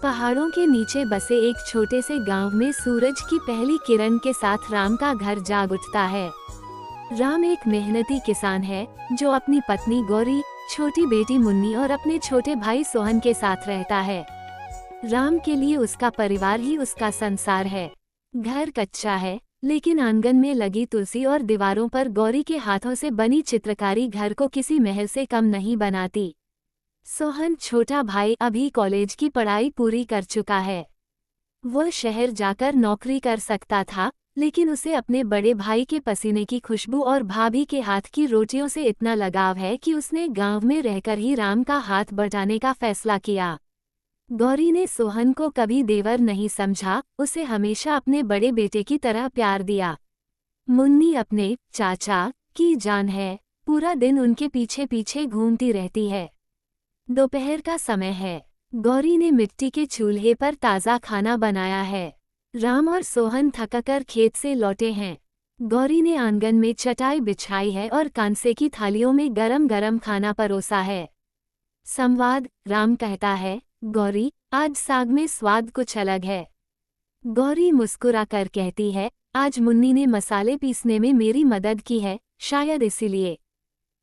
पहाड़ों के नीचे बसे एक छोटे से गांव में सूरज की पहली किरण के साथ राम का घर जाग उठता है। राम एक मेहनती किसान है जो अपनी पत्नी गौरी, छोटी बेटी मुन्नी और अपने छोटे भाई सोहन के साथ रहता है। राम के लिए उसका परिवार ही उसका संसार है। घर कच्चा है, लेकिन आंगन में लगी तुलसी और दीवारों पर गौरी के हाथों से बनी चित्रकारी घर को किसी महल से कम नहीं बनाती। सोहन छोटा भाई अभी कॉलेज की पढ़ाई पूरी कर चुका है। वह शहर जाकर नौकरी कर सकता था, लेकिन उसे अपने बड़े भाई के पसीने की खुशबू और भाभी के हाथ की रोटियों से इतना लगाव है कि उसने गांव में रहकर ही राम का हाथ बटाने का फैसला किया। गौरी ने सोहन को कभी देवर नहीं समझा, उसे हमेशा अपने बड़े बेटे की तरह प्यार दिया। मुन्नी अपने चाचा की जान है, पूरा दिन उनके पीछे पीछे घूमती रहती है। दोपहर का समय है। गौरी ने मिट्टी के चूल्हे पर ताज़ा खाना बनाया है। राम और सोहन थककर खेत से लौटे हैं। गौरी ने आंगन में चटाई बिछाई है और कांसे की थालियों में गरम गरम खाना परोसा है। संवाद। राम कहता है, गौरी, आज साग में स्वाद कुछ अलग है। गौरी मुस्कुरा कर कहती है, आज मुन्नी ने मसाले पीसने में मेरी मदद की है, शायद इसीलिए।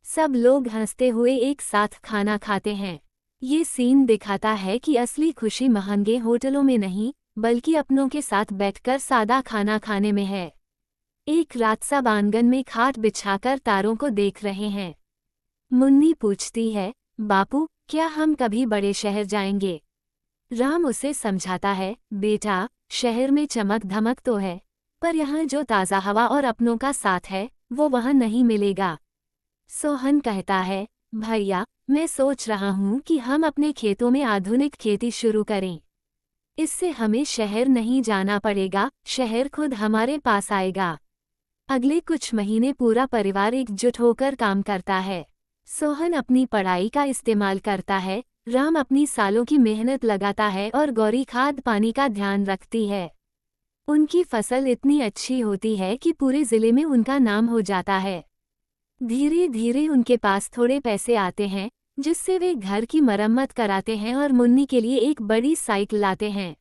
सब लोग हंसते हुए एक साथ खाना खाते हैं। ये सीन दिखाता है कि असली खुशी महंगे होटलों में नहीं, बल्कि अपनों के साथ बैठकर सादा खाना खाने में है। एक रात सब आंगन में खाट बिछाकर तारों को देख रहे हैं। मुन्नी पूछती है, बापू, क्या हम कभी बड़े शहर जाएंगे? राम उसे समझाता है, बेटा, शहर में चमक धमक तो है, पर यहाँ जो ताज़ा हवा और अपनों का साथ है, वो वहाँ नहीं मिलेगा। सोहन कहता है, भैया, मैं सोच रहा हूँ कि हम अपने खेतों में आधुनिक खेती शुरू करें। इससे हमें शहर नहीं जाना पड़ेगा, शहर खुद हमारे पास आएगा। अगले कुछ महीने पूरा परिवार एकजुट होकर काम करता है। सोहन अपनी पढ़ाई का इस्तेमाल करता है, राम अपनी सालों की मेहनत लगाता है और गौरी खाद पानी का ध्यान रखती है। उनकी फसल इतनी अच्छी होती है कि पूरे जिले में उनका नाम हो जाता है। धीरे धीरे उनके पास थोड़े पैसे आते हैं, जिससे वे घर की मरम्मत कराते हैं और मुन्नी के लिए एक बड़ी साइकिल लाते हैं।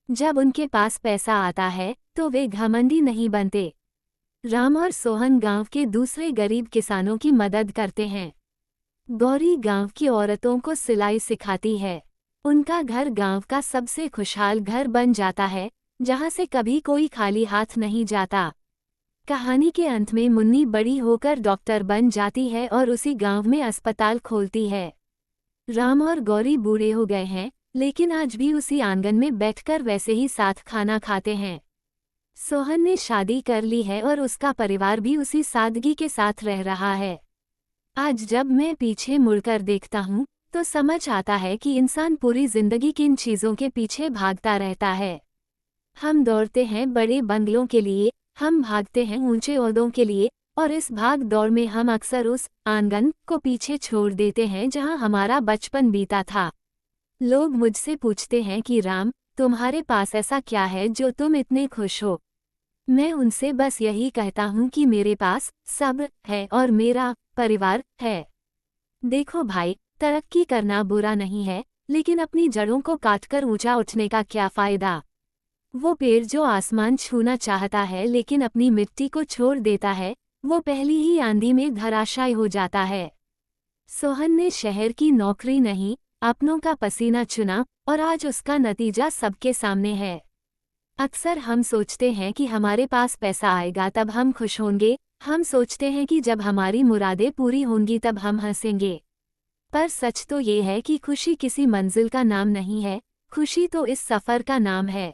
जब उनके पास पैसा आता है तो वे घमंडी नहीं बनते। राम और सोहन गांव के दूसरे गरीब किसानों की मदद करते हैं। गौरी गांव की औरतों को सिलाई सिखाती है। उनका घर गांव का सबसे खुशहाल घर बन जाता है, जहां से कभी कोई खाली हाथ नहीं जाता। कहानी के अंत में मुन्नी बड़ी होकर डॉक्टर बन जाती है और उसी गांव में अस्पताल खोलती है। राम और गौरी बूढ़े हो गए हैं, लेकिन आज भी उसी आंगन में बैठकर वैसे ही साथ खाना खाते हैं। सोहन ने शादी कर ली है और उसका परिवार भी उसी सादगी के साथ रह रहा है। आज जब मैं पीछे मुड़कर देखता हूँ, तो समझ आता है कि इंसान पूरी जिंदगी किन चीज़ों के पीछे भागता रहता है। हम दौड़ते हैं बड़े बंगलों के लिए, हम भागते हैं ऊंचे ओहदों के लिए, और इस भाग दौड़ में हम अक्सर उस आंगन को पीछे छोड़ देते हैं जहां हमारा बचपन बीता था। लोग मुझसे पूछते हैं कि राम, तुम्हारे पास ऐसा क्या है जो तुम इतने खुश हो? मैं उनसे बस यही कहता हूँ कि मेरे पास सब है और मेरा परिवार है। देखो भाई, तरक्की करना बुरा नहीं है, लेकिन अपनी जड़ों को काटकर ऊंचा उठने का क्या फायदा? वो पेड़ जो आसमान छूना चाहता है लेकिन अपनी मिट्टी को छोड़ देता है, वो पहली ही आंधी में धराशायी हो जाता है। सोहन ने शहर की नौकरी नहीं, अपनों का पसीना चुना, और आज उसका नतीजा सबके सामने है। अक्सर हम सोचते हैं कि हमारे पास पैसा आएगा तब हम खुश होंगे, हम सोचते हैं कि जब हमारी मुरादें पूरी होंगी तब हम हंसेंगे। पर सच तो ये है कि खुशी किसी मंजिल का नाम नहीं है, खुशी तो इस सफ़र का नाम है।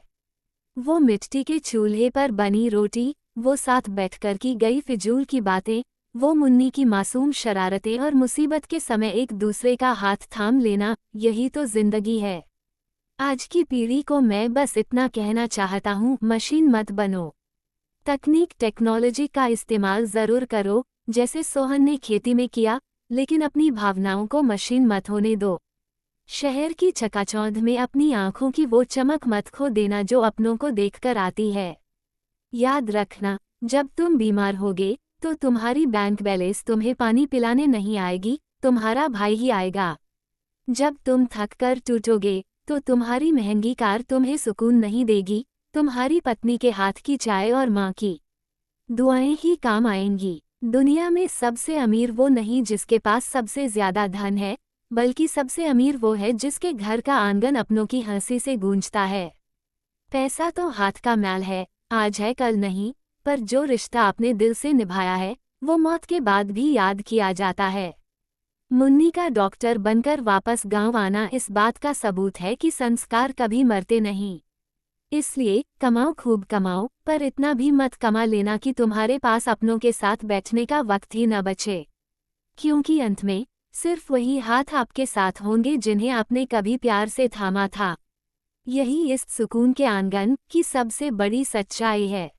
वो मिट्टी के चूल्हे पर बनी रोटी, वो साथ बैठकर की गई फिजूल की बातें, वो मुन्नी की मासूम शरारतें और मुसीबत के समय एक दूसरे का हाथ थाम लेना, यही तो जिंदगी है। आज की पीढ़ी को मैं बस इतना कहना चाहता हूँ, मशीन मत बनो। टेक्नोलॉजी का इस्तेमाल ज़रूर करो, जैसे सोहन ने खेती में किया, लेकिन अपनी भावनाओं को मशीन मत होने दो। शहर की चकाचौंध में अपनी आंखों की वो चमक मत खो देना जो अपनों को देखकर आती है। याद रखना, जब तुम बीमार होगे तो तुम्हारी बैंक बैलेंस तुम्हें पानी पिलाने नहीं आएगी, तुम्हारा भाई ही आएगा। जब तुम थक कर टूटोगे तो तुम्हारी महंगी कार तुम्हें सुकून नहीं देगी, तुम्हारी पत्नी के हाथ की चाय और माँ की दुआएं ही काम आएंगी। दुनिया में सबसे अमीर वो नहीं जिसके पास सबसे ज्यादा धन है, बल्कि सबसे अमीर वो है जिसके घर का आंगन अपनों की हंसी से गूंजता है। पैसा तो हाथ का मैल है, आज है कल नहीं, पर जो रिश्ता आपने दिल से निभाया है वो मौत के बाद भी याद किया जाता है। मुन्नी का डॉक्टर बनकर वापस गांव आना इस बात का सबूत है कि संस्कार कभी मरते नहीं। इसलिए कमाओ, खूब कमाओ, पर इतना भी मत कमा लेना कि तुम्हारे पास अपनों के साथ बैठने का वक्त ही न बचे। क्योंकि अंत में सिर्फ वही हाथ आपके साथ होंगे जिन्हें आपने कभी प्यार से थामा था। यही इस सुकून के आंगन की सबसे बड़ी सच्चाई है।